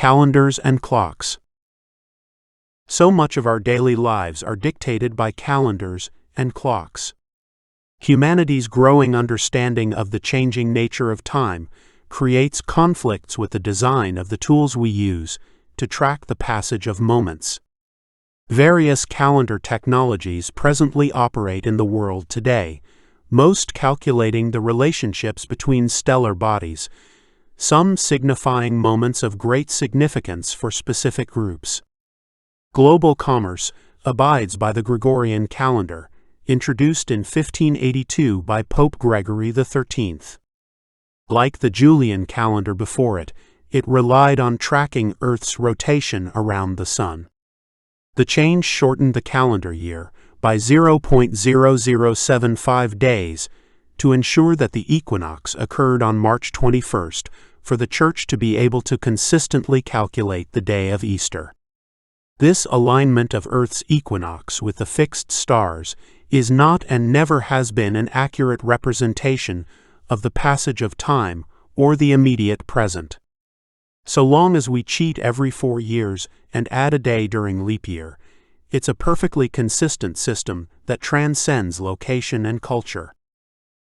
Calendars and clocks. So much of our daily lives are dictated by calendars and clocks. Humanity's growing understanding of the changing nature of time creates conflicts with the design of the tools we use to track the passage of moments. Various calendar technologies presently operate in the world today, most calculating the relationships between stellar bodies, some signifying moments of great significance for specific groups. Global commerce abides by the Gregorian calendar, introduced in 1582 by Pope Gregory XIII. Like the Julian calendar before it, it relied on tracking Earth's rotation around the Sun. The change shortened the calendar year by 0.0075 days to ensure that the equinox occurred on March 21st for the Church to be able to consistently calculate the day of Easter. This alignment of Earth's equinox with the fixed stars is not and never has been an accurate representation of the passage of time or the immediate present. So long as we cheat every 4 years and add a day during leap year, it's a perfectly consistent system that transcends location and culture.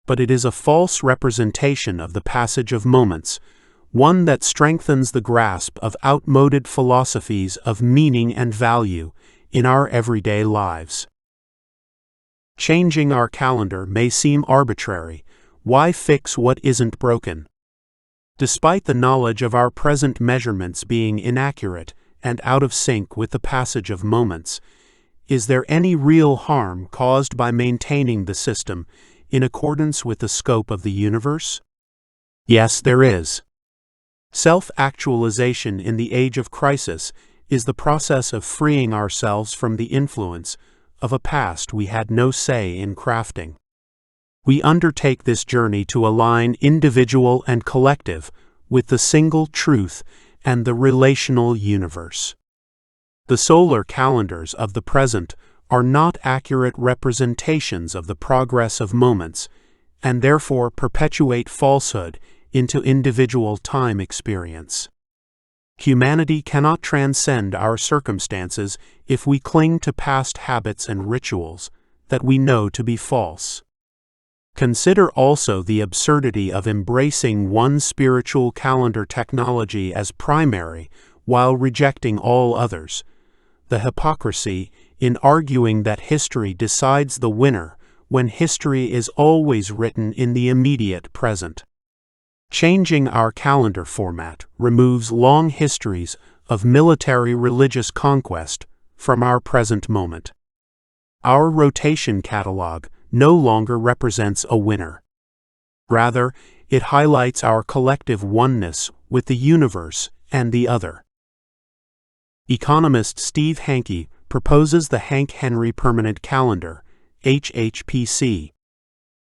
But it is a false representation of the passage of moments, one that strengthens the grasp of outmoded philosophies of meaning and value in our everyday lives. Changing our calendar may seem arbitrary. Why fix what isn't broken? Despite the knowledge of our present measurements being inaccurate and out of sync with the passage of moments, is there any real harm caused by maintaining the system in accordance with the scope of the universe? Yes, there is. Self-actualization in the age of crisis is the process of freeing ourselves from the influence of a past we had no say in crafting. We undertake this journey to align individual and collective with the single truth and the relational universe. The solar calendars of the present are not accurate representations of the progress of moments, and therefore perpetuate falsehood into individual time experience. Humanity cannot transcend our circumstances if we cling to past habits and rituals that we know to be false. Consider also the absurdity of embracing one spiritual calendar technology as primary while rejecting all others, the hypocrisy in arguing that history decides the winner when history is always written in the immediate present. Changing our calendar format removes long histories of military religious conquest from our present moment. Our rotation catalog no longer represents a winner. Rather, it highlights our collective oneness with the universe and the other. Economist Steve Hanke proposes the Hanke-Henry Permanent Calendar, HHPC.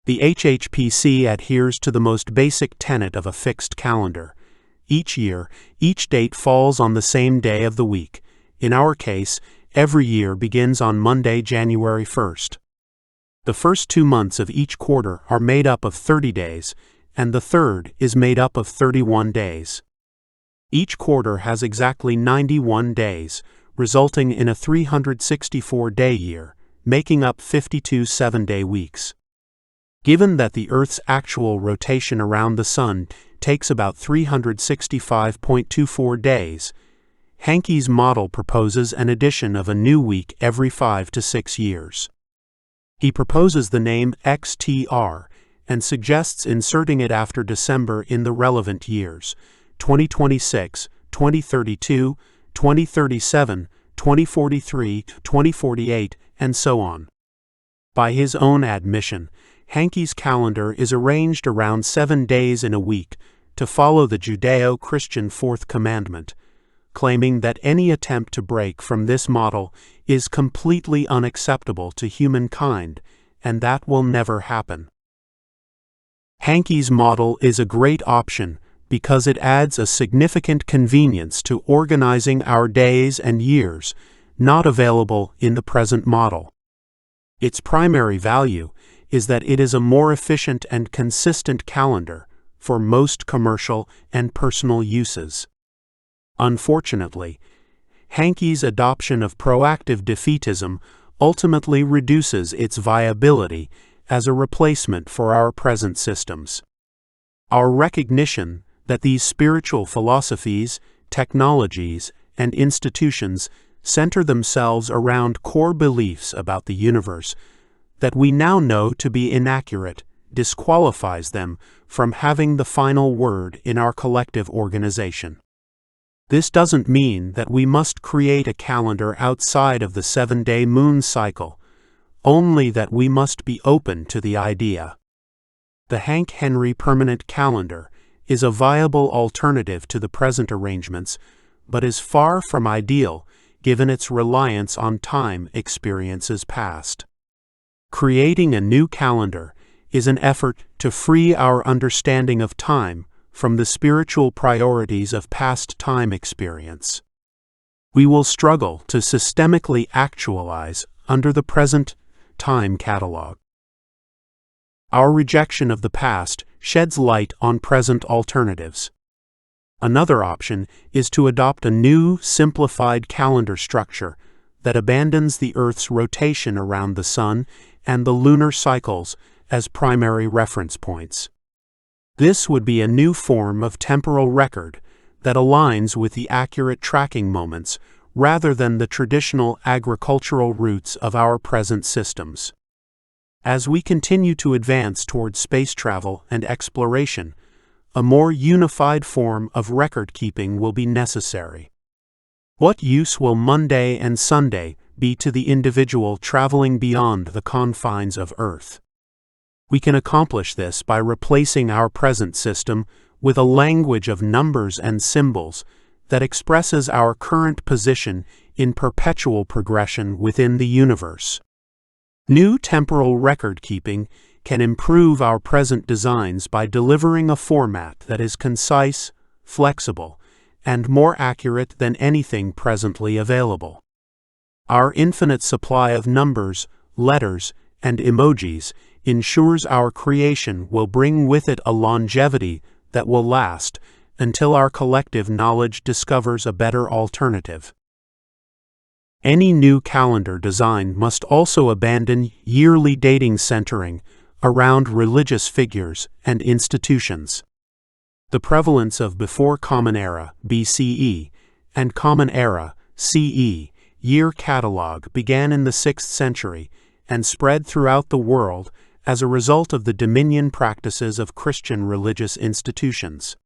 The HHPC adheres to the most basic tenet of a fixed calendar. Each year, each date falls on the same day of the week. In our case, every year begins on Monday, January 1st. The first 2 months of each quarter are made up of 30 days, and the third is made up of 31 days. Each quarter has exactly 91 days, resulting in a 364-day year, making up 52 7-day weeks. Given that the Earth's actual rotation around the Sun takes about 365.24 days, Hanke's model proposes an addition of a new week every 5 to 6 years. He proposes the name XTR and suggests inserting it after December in the relevant years, 2026, 2032, 2037, 2043, 2048, and so on. By his own admission, Hanke's calendar is arranged around 7 days in a week to follow the Judeo-Christian fourth commandment, claiming that any attempt to break from this model is completely unacceptable to humankind, and that will never happen. Hanke's model is a great option because it adds a significant convenience to organizing our days and years, not available in the present model. Its primary value is that it is a more efficient and consistent calendar for most commercial and personal uses. Unfortunately, Hankey's adoption of proactive defeatism ultimately reduces its viability as a replacement for our present systems. Our recognition that these spiritual philosophies, technologies, and institutions center themselves around core beliefs about the universe that we now know to be inaccurate disqualifies them from having the final word in our collective organization. This doesn't mean that we must create a calendar outside of the 7-day moon cycle, only that we must be open to the idea. The Hank Henry Permanent Calendar is a viable alternative to the present arrangements, but is far from ideal given its reliance on time experiences past. Creating a new calendar is an effort to free our understanding of time from the spiritual priorities of past time experience. We will struggle to systemically actualize under the present time catalog. Our rejection of the past sheds light on present alternatives. Another option is to adopt a new, simplified calendar structure that abandons the Earth's rotation around the Sun and the lunar cycles as primary reference points. This would be a new form of temporal record that aligns with the accurate tracking moments rather than the traditional agricultural routes of our present systems. As we continue to advance toward space travel and exploration, a more unified form of record-keeping will be necessary. What use will Monday and Sunday be to the individual traveling beyond the confines of Earth? We can accomplish this by replacing our present system with a language of numbers and symbols that expresses our current position in perpetual progression within the universe. New temporal record-keeping can improve our present designs by delivering a format that is concise, flexible, and more accurate than anything presently available. Our infinite supply of numbers, letters, and emojis ensures our creation will bring with it a longevity that will last until our collective knowledge discovers a better alternative. Any new calendar design must also abandon yearly dating centering around religious figures and institutions. The prevalence of before Common Era (BCE) and Common Era (CE) year catalog began in the 6th century and spread throughout the world as a result of the dominion practices of Christian religious institutions.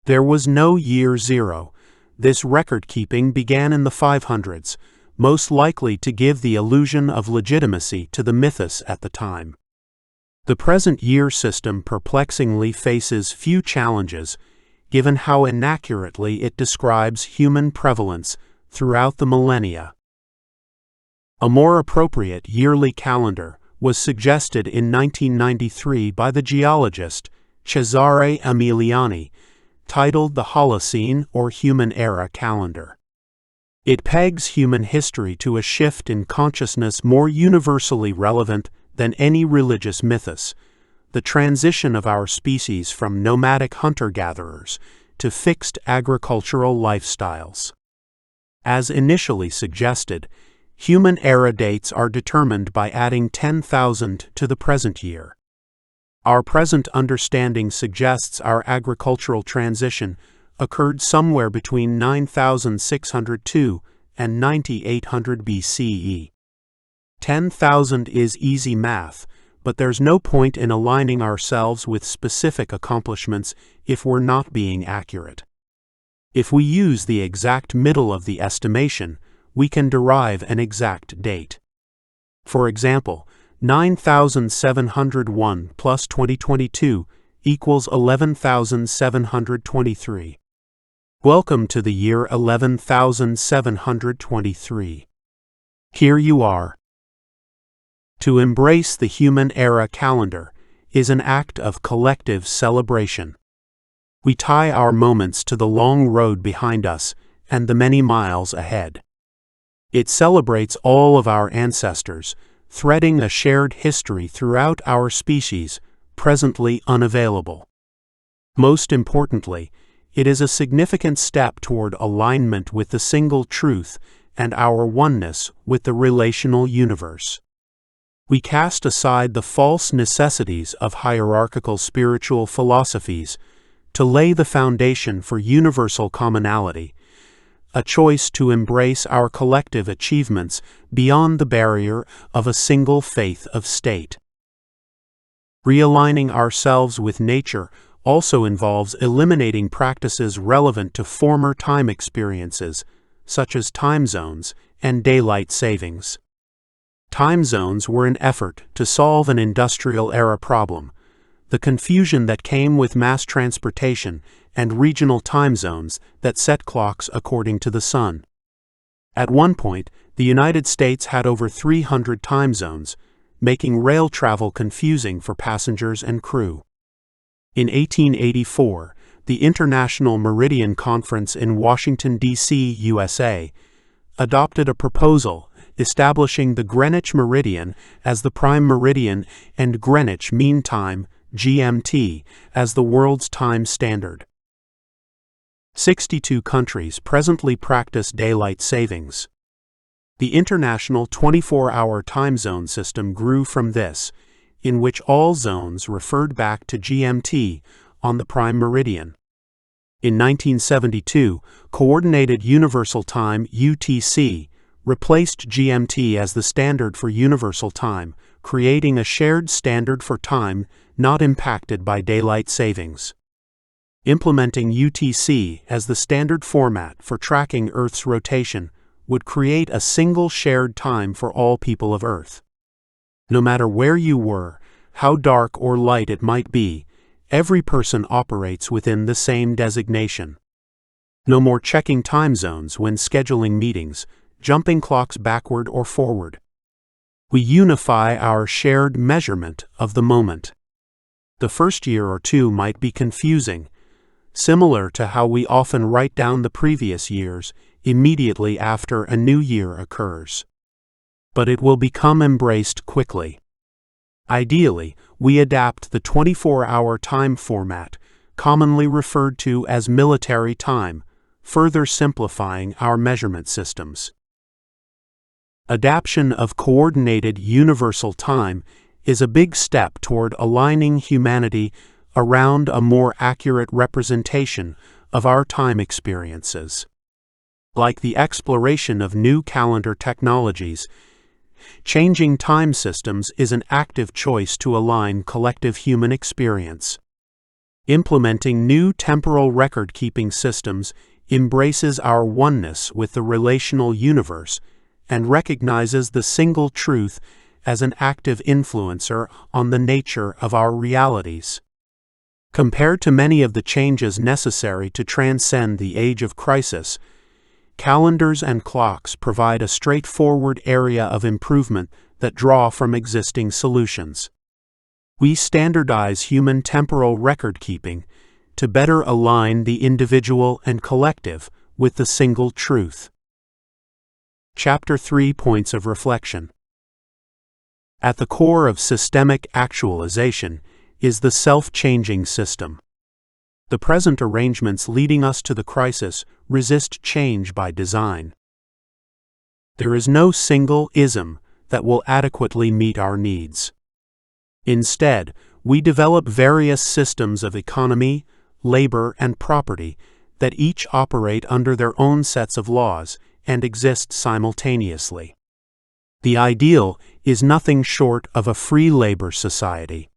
There was no year zero. This record-keeping began in the 500s, most likely to give the illusion of legitimacy to the mythos at the time. The present year system perplexingly faces few challenges, given how inaccurately it describes human prevalence throughout the millennia. A more appropriate yearly calendar was suggested in 1993 by the geologist Cesare Emiliani, titled the Holocene or Human Era Calendar. It pegs human history to a shift in consciousness more universally relevant than any religious mythos, the transition of our species from nomadic hunter-gatherers to fixed agricultural lifestyles. As initially suggested, human era dates are determined by adding 10,000 to the present year. Our present understanding suggests our agricultural transition occurred somewhere between 9,602 and 9,800 BCE. 10,000 is easy math, but there's no point in aligning ourselves with specific accomplishments if we're not being accurate. If we use the exact middle of the estimation, we can derive an exact date. For example, 9,701 plus 2022 equals 11,723. Welcome to the year 11,723. Here you are. To embrace the human era calendar is an act of collective celebration. We tie our moments to the long road behind us and the many miles ahead. It celebrates all of our ancestors, threading a shared history throughout our species, presently unavailable. Most importantly, it is a significant step toward alignment with the single truth and our oneness with the relational universe. We cast aside the false necessities of hierarchical spiritual philosophies to lay the foundation for universal commonality, a choice to embrace our collective achievements beyond the barrier of a single faith of state. Realigning ourselves with nature also involves eliminating practices relevant to former time experiences, such as time zones and daylight savings. Time zones were an effort to solve an industrial-era problem, the confusion that came with mass transportation and regional time zones that set clocks according to the sun. At one point, the United States had over 300 time zones, making rail travel confusing for passengers and crew. In 1884, the International Meridian Conference in Washington, D.C., USA, adopted a proposal establishing the Greenwich Meridian as the prime meridian and Greenwich Mean Time, GMT, as the world's time standard. 62 countries presently practice daylight savings. The international 24-hour time zone system grew from this, in which all zones referred back to GMT on the prime meridian. In 1972, Coordinated Universal Time (UTC) replaced GMT as the standard for universal time, creating a shared standard for time not impacted by daylight savings. Implementing UTC as the standard format for tracking Earth's rotation would create a single shared time for all people of Earth. No matter where you were, how dark or light it might be, every person operates within the same designation. No more checking time zones when scheduling meetings, jumping clocks backward or forward. We unify our shared measurement of the moment. The first year or two might be confusing, similar to how we often write down the previous years immediately after a new year occurs. But it will become embraced quickly. Ideally, we adapt the 24-hour time format, commonly referred to as military time, further simplifying our measurement systems. Adaptation of coordinated universal time is a big step toward aligning humanity around a more accurate representation of our time experiences. Like the exploration of new calendar technologies, changing time systems is an active choice to align collective human experience. Implementing new temporal record-keeping systems embraces our oneness with the relational universe and recognizes the single truth as an active influencer on the nature of our realities. Compared to many of the changes necessary to transcend the age of crisis, calendars and clocks provide a straightforward area of improvement that draw from existing solutions. We standardize human temporal record-keeping to better align the individual and collective with the single truth. Chapter 3 Points of Reflection. At the core of systemic actualization is the self-changing system. The present arrangements leading us to the crisis resist change by design. There is no single ism that will adequately meet our needs. Instead, we develop various systems of economy, labor, and property that each operate under their own sets of laws and exist simultaneously. The ideal is nothing short of a free labor society.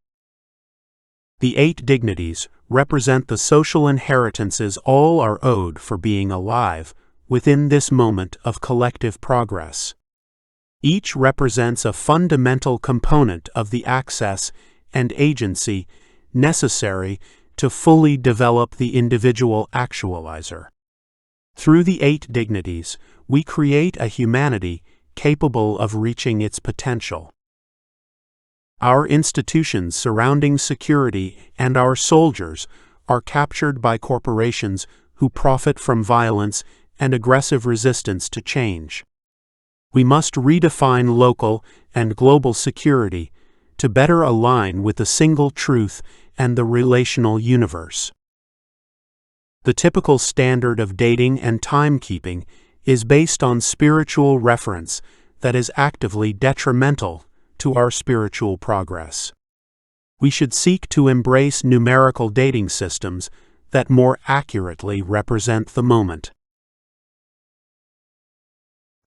The 8 dignities represent the social inheritances all are owed for being alive within this moment of collective progress. Each represents a fundamental component of the access and agency necessary to fully develop the individual actualizer. Through the 8 dignities, we create a humanity capable of reaching its potential. Our institutions surrounding security and our soldiers are captured by corporations who profit from violence and aggressive resistance to change. We must redefine local and global security to better align with the single truth and the relational universe. The typical standard of dating and timekeeping is based on spiritual reference that is actively detrimental to our spiritual progress. We should seek to embrace numerical dating systems that more accurately represent the moment.